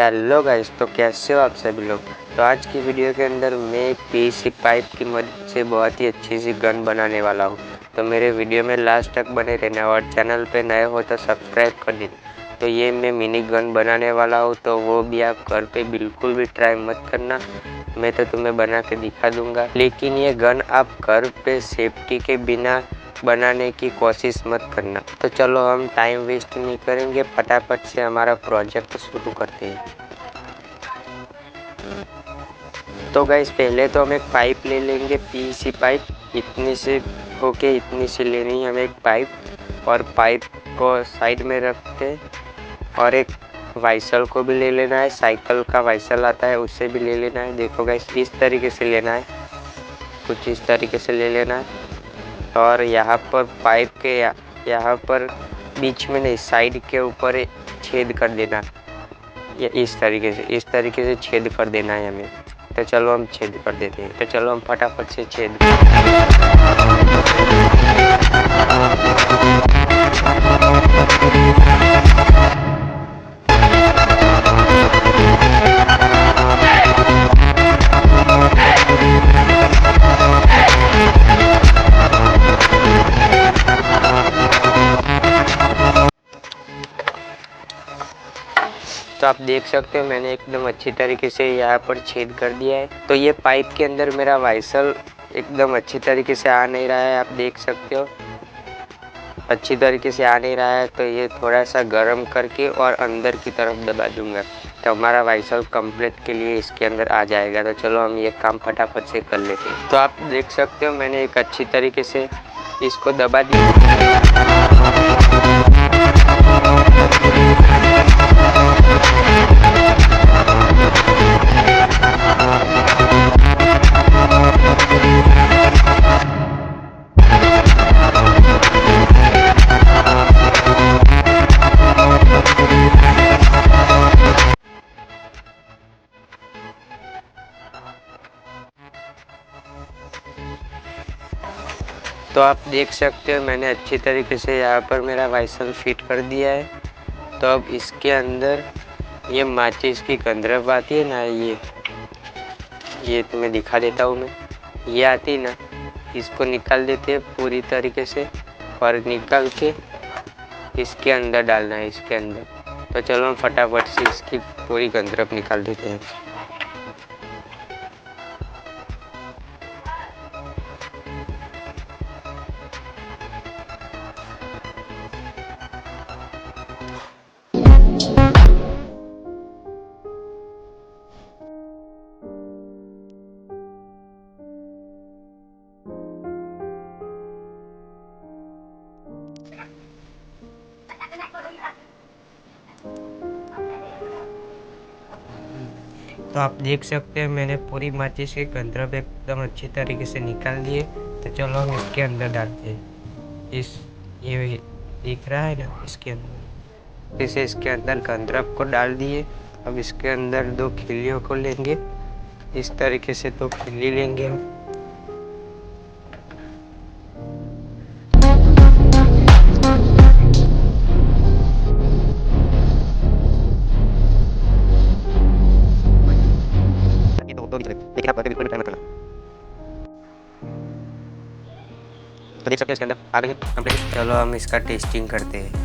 Hello guys, तो कैसे हो आप सभी लोग। तो आज की वीडियो के अंदर मैं पीवीसी पाइप की मदद से बहुत ही अच्छी सी गन बनाने वाला हूँ। तो मेरे वीडियो में लास्ट तक बने रहना और चैनल पे नए हो तो सब्सक्राइब कर देना। तो ये मैं मिनी गन बनाने वाला हूँ, तो वो भी आप घर पे बिल्कुल भी ट्राई मत करना, मैं तो तुम्हें बना के दिखा दूंगा। लेकिन ये गन आप घर पे सेफ्टी के बिना बनाने की कोशिश मत करना। तो चलो हम टाइम वेस्ट नहीं करेंगे, फटाफट से हमारा प्रोजेक्ट शुरू करते हैं। तो गाइस पहले तो हम एक पाइप ले लेंगे, पीवीसी पाइप। इतनी से होके इतनी से लेनी है हमें एक पाइप, और पाइप को साइड में रखते और एक वाइसल को भी ले लेना है। साइकिल का वाइसल आता है, उससे भी ले लेना है। देखो गाइस इस तरीके से लेना है, कुछ इस तरीके से ले लेना है। और यहाँ पर पाइप के यहाँ पर बीच में नहीं, साइड के ऊपर छेद कर देना, या इस तरीके से छेद कर देना है हमें। तो चलो हम छेद कर देते हैं। तो चलो हम फटाफट से छेद तो आप देख सकते हो मैंने एकदम अच्छी तरीके से यहाँ पर छेद कर दिया है। तो ये पाइप के अंदर मेरा वाइसल एकदम अच्छी तरीके से आ नहीं रहा है, आप देख सकते हो अच्छी तरीके से आ नहीं रहा है। तो ये थोड़ा सा गर्म करके और अंदर की तरफ दबा दूंगा, तो हमारा वाइसल कंप्लीट के लिए इसके अंदर आ जाएगा। तो चलो हम ये काम फटाफट से कर लेते हैं। तो आप देख सकते हो मैंने एक अच्छी तरीके से इसको दबा दिया। तो आप देख सकते हो मैंने अच्छी तरीके से यहाँ पर मेरा वाइसल फिट कर दिया है। तो अब इसके अंदर ये माचिस की गंदरफ आती है ना, ये तुम्हें दिखा देता हूँ मैं। ये आती ना, इसको निकाल देते हैं पूरी तरीके से, और निकाल के इसके अंदर डालना है, इसके अंदर। तो चलो हम फटाफट से इसकी पूरी गंदरफ निकाल देते हैं। तो आप देख सकते हैं मैंने पूरी माचिस के गंदरफ एकदम अच्छी तरीके से निकाल दिए। तो चलो हम इसके अंदर डालते हैं। ये दिख रहा है ना, इसके अंदर इसे इसके अंदर गंदरफ को डाल दिए। अब इसके अंदर दो खिल्लियों को लेंगे, इस तरीके से दो खिल्ली लेंगे हम। लेकिन आप बिल्कुल ट्राई मत करना। तो देख सकते हैं इसके अंदर आ गई कंप्लीट। चलो हम इसका टेस्टिंग करते हैं।